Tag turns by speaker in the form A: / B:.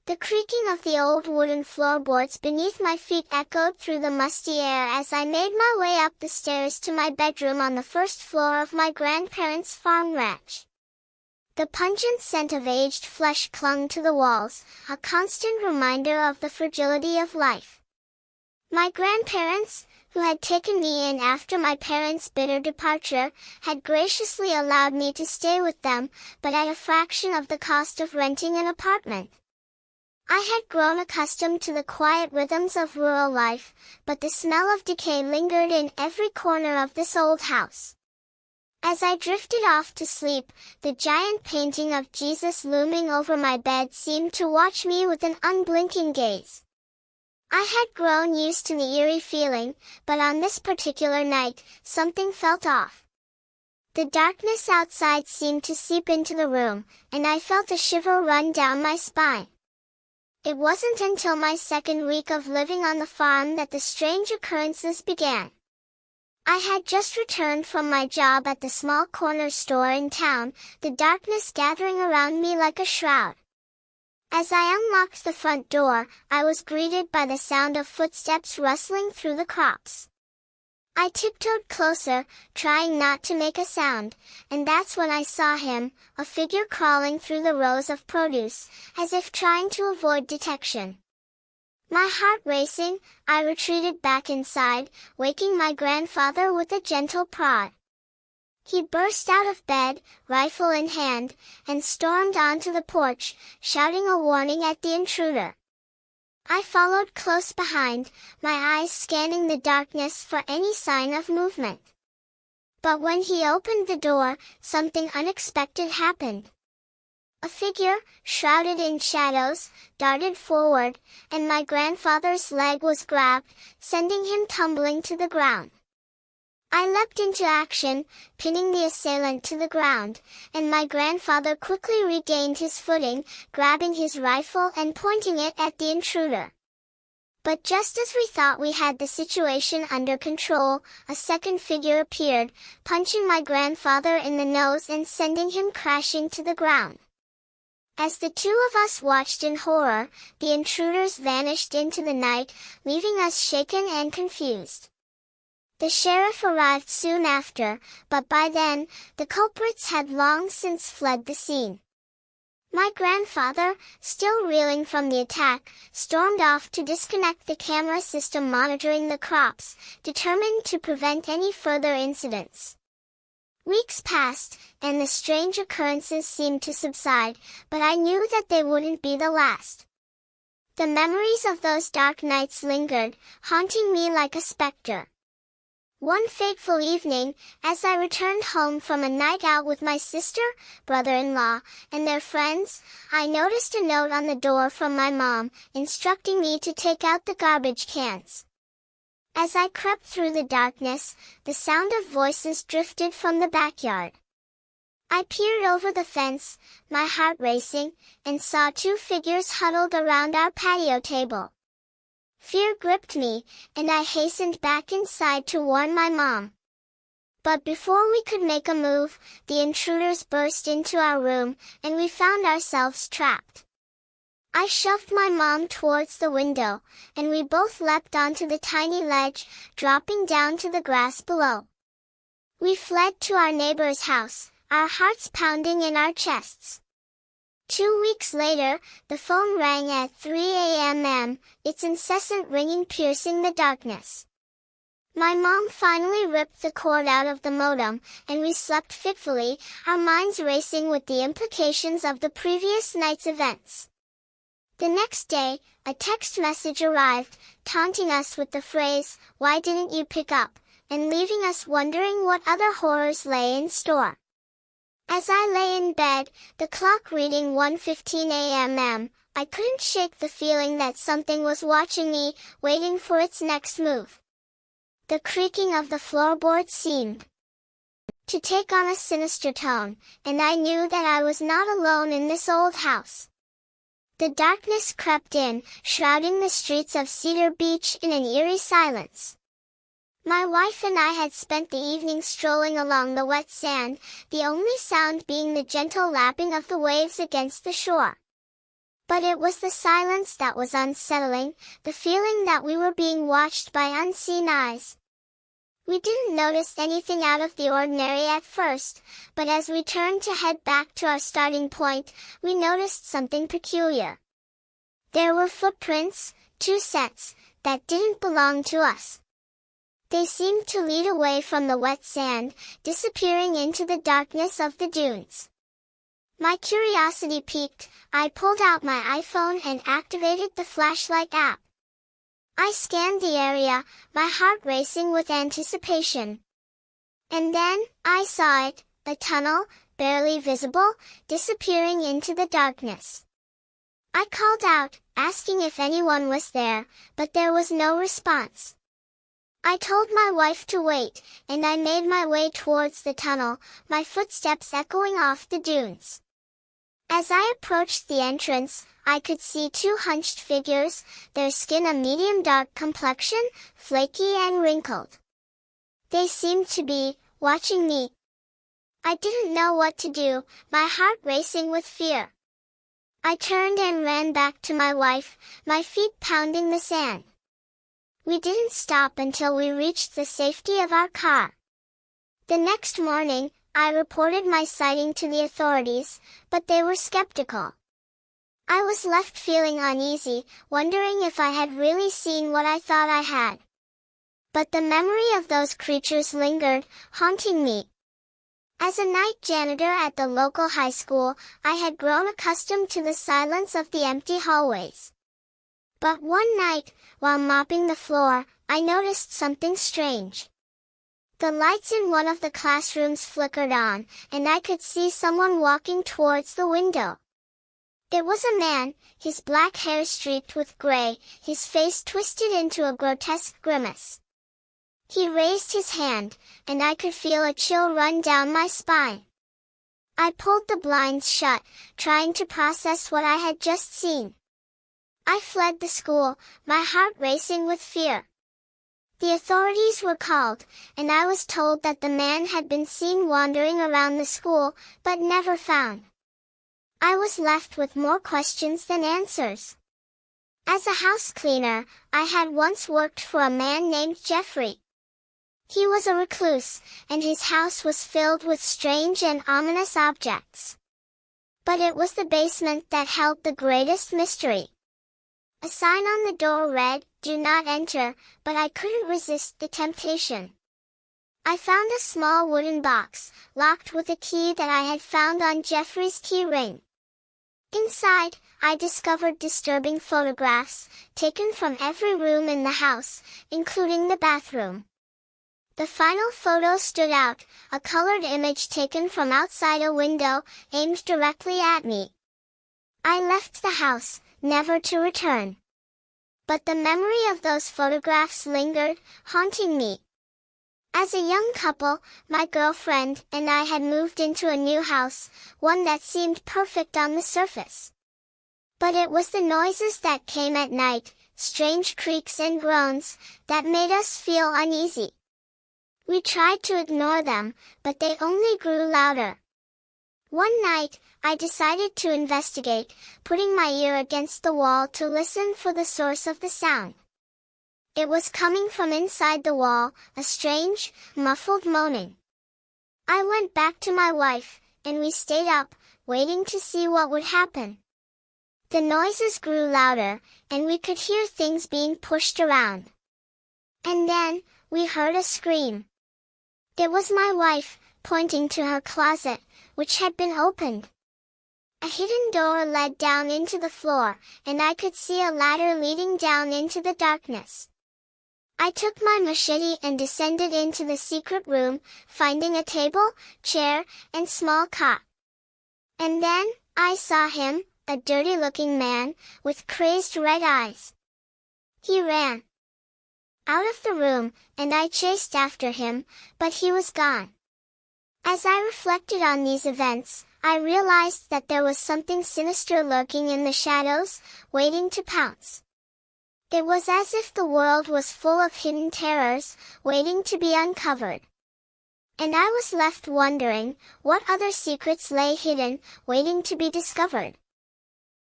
A: The creaking of the old wooden floorboards beneath my feet echoed through the musty air as I made my way up the stairs to my bedroom on the first floor of my grandparents' farm ranch. The pungent scent of aged flesh clung to the walls, a constant reminder of the fragility of life. My grandparents, who had taken me in after my parents' bitter departure, had graciously allowed me to stay with them, but at a fraction of the cost of renting an apartment. I had grown accustomed to the quiet rhythms of rural life, but the smell of decay lingered in every corner of this old house. As I drifted off to sleep, the giant painting of Jesus looming over my bed seemed to watch me with an unblinking gaze. I had grown used to the eerie feeling, but on this particular night, something felt off. The darkness outside seemed to seep into the room, and I felt a shiver run down my spine. It wasn't until my second week of living on the farm that the strange occurrences began. I had just returned from my job at the small corner store in town, the darkness gathering around me like a shroud. As I unlocked the front door, I was greeted by the sound of footsteps rustling through the crops. I tiptoed closer, trying not to make a sound, and that's when I saw him, a figure crawling through the rows of produce, as if trying to avoid detection. My heart racing, I retreated back inside, waking my grandfather with a gentle prod. He burst out of bed, rifle in hand, and stormed onto the porch, shouting a warning at the intruder. I followed close behind, my eyes scanning the darkness for any sign of movement. But when he opened the door, something unexpected happened. A figure, shrouded in shadows, darted forward, and my grandfather's leg was grabbed, sending him tumbling to the ground. I leapt into action, pinning the assailant to the ground, and my grandfather quickly regained his footing, grabbing his rifle and pointing it at the intruder. But just as we thought we had the situation under control, a second figure appeared, punching my grandfather in the nose and sending him crashing to the ground. As the two of us watched in horror, the intruders vanished into the night, leaving us shaken and confused. The sheriff arrived soon after, but by then, the culprits had long since fled the scene. My grandfather, still reeling from the attack, stormed off to disconnect the camera system monitoring the crops, determined to prevent any further incidents. Weeks passed, and the strange occurrences seemed to subside, but I knew that they wouldn't be the last. The memories of those dark nights lingered, haunting me like a specter. One fateful evening, as I returned home from a night out with my sister, brother-in-law, and their friends, I noticed a note on the door from my mom, instructing me to take out the garbage cans. As I crept through the darkness, the sound of voices drifted from the backyard. I peered over the fence, my heart racing, and saw two figures huddled around our patio table. Fear gripped me, and I hastened back inside to warn my mom. But before we could make a move, the intruders burst into our room, and we found ourselves trapped. I shoved my mom towards the window, and we both leapt onto the tiny ledge, dropping down to the grass below. We fled to our neighbor's house, our hearts pounding in our chests. 2 weeks later, the phone rang at 3 a.m., its incessant ringing piercing the darkness. My mom finally ripped the cord out of the modem, and we slept fitfully, our minds racing with the implications of the previous night's events. The next day, a text message arrived, taunting us with the phrase, "Why didn't you pick up?" and leaving us wondering what other horrors lay in store. As I lay in bed, the clock reading 1:15 a.m., I couldn't shake the feeling that something was watching me, waiting for its next move. The creaking of the floorboards seemed to take on a sinister tone, and I knew that I was not alone in this old house. The darkness crept in, shrouding the streets of Cedar Beach in an eerie silence. My wife and I had spent the evening strolling along the wet sand, the only sound being the gentle lapping of the waves against the shore. But it was the silence that was unsettling, the feeling that we were being watched by unseen eyes. We didn't notice anything out of the ordinary at first, but as we turned to head back to our starting point, we noticed something peculiar. There were footprints, 2 sets, that didn't belong to us. They seemed to lead away from the wet sand, disappearing into the darkness of the dunes. My curiosity piqued. I pulled out my iPhone and activated the flashlight app. I scanned the area, my heart racing with anticipation. And then, I saw it, a tunnel, barely visible, disappearing into the darkness. I called out, asking if anyone was there, but there was no response. I told my wife to wait, and I made my way towards the tunnel, my footsteps echoing off the dunes. As I approached the entrance, I could see 2 hunched figures, their skin a medium dark complexion, flaky and wrinkled. They seemed to be watching me. I didn't know what to do, my heart racing with fear. I turned and ran back to my wife, my feet pounding the sand. We didn't stop until we reached the safety of our car. The next morning, I reported my sighting to the authorities, but they were skeptical. I was left feeling uneasy, wondering if I had really seen what I thought I had. But the memory of those creatures lingered, haunting me. As a night janitor at the local high school, I had grown accustomed to the silence of the empty hallways. But one night, while mopping the floor, I noticed something strange. The lights in one of the classrooms flickered on, and I could see someone walking towards the window. It was a man, his black hair streaked with gray, his face twisted into a grotesque grimace. He raised his hand, and I could feel a chill run down my spine. I pulled the blinds shut, trying to process what I had just seen. I fled the school, my heart racing with fear. The authorities were called, and I was told that the man had been seen wandering around the school, but never found. I was left with more questions than answers. As a house cleaner, I had once worked for a man named Jeffrey. He was a recluse, and his house was filled with strange and ominous objects. But it was the basement that held the greatest mystery. A sign on the door read, "Do not enter," but I couldn't resist the temptation. I found a small wooden box, locked with a key that I had found on Jeffrey's key ring. Inside, I discovered disturbing photographs, taken from every room in the house, including the bathroom. The final photo stood out, a colored image taken from outside a window, aimed directly at me. I left the house, never to return. But the memory of those photographs lingered, haunting me. As a young couple, my girlfriend and I had moved into a new house, one that seemed perfect on the surface. But it was the noises that came at night, strange creaks and groans, that made us feel uneasy. We tried to ignore them, but they only grew louder. One night, I decided to investigate, putting my ear against the wall to listen for the source of the sound. It was coming from inside the wall, a strange, muffled moaning. I went back to my wife, and we stayed up, waiting to see what would happen. The noises grew louder, and we could hear things being pushed around. And then, we heard a scream. It was my wife, pointing to her closet, which had been opened. A hidden door led down into the floor, and I could see a ladder leading down into the darkness. I took my machete and descended into the secret room, finding a table, chair, and small cot. And then, I saw him, a dirty-looking man, with crazed red eyes. He ran out of the room, and I chased after him, but he was gone. As I reflected on these events, I realized that there was something sinister lurking in the shadows, waiting to pounce. It was as if the world was full of hidden terrors, waiting to be uncovered. And I was left wondering, what other secrets lay hidden, waiting to be discovered.